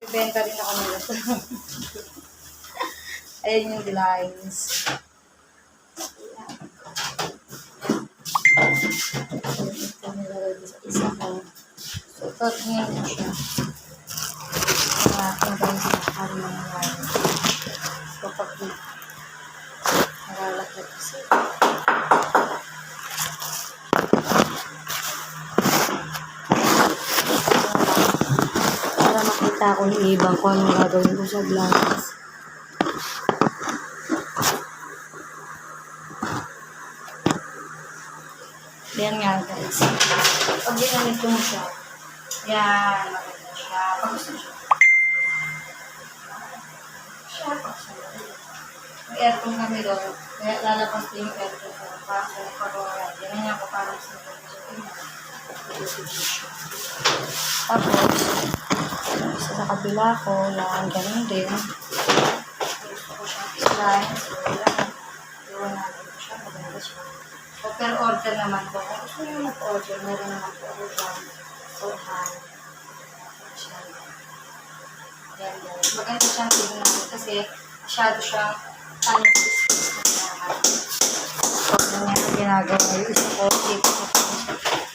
Ibenta rin ako nila. Ayan yung blinds. Ito nilagay sa isa ko. So, ito mo siya. Kung gawin sa nakari ng wine. Kapag nalalakit kasi. Para makita ko yung ibang kung anong gagawin ko sa blinds. Yan nga guys. Pag ginamit mo siya, yan, maganda siya. Pag gusto siya. May aircon kami doon. Kaya lalabas din yung aircon ko. Para pag-uwaran. Yan nga ako parang sa tapos, isa sa kabila ko, yan, ganun din. Gusto ko siyang slime. So, yan. Iwan natin ko siya. Maganda siya. So, per order naman po. Kung gusto nyo mag-order, meron naman po ako dyan. So, yan, yan. Maganda siyang tignan natin kasi masyado siyang space na lahat. So, ganyan ang ginagawa yung isa ko.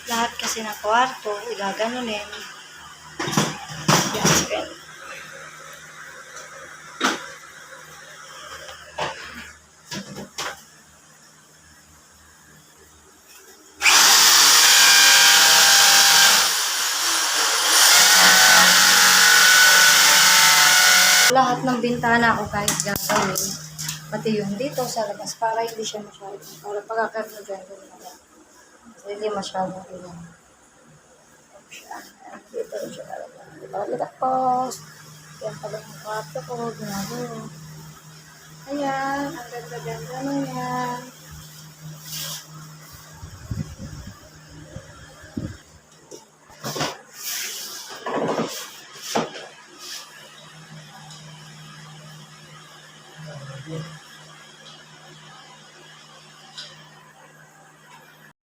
Lahat kasi ng kwarto, igaganunin. Yan, spend. Lahat ng bintana ako kahit gagawin. Pati yung dito sa labas para hindi siya masyado. Para pagkakaroon na dyan. Hindi masyado. Dito rin siya talaga. Tapos, yan pala yung kwarto ko. Ginagawa. Ayan. Ang ganda-ganda na yan.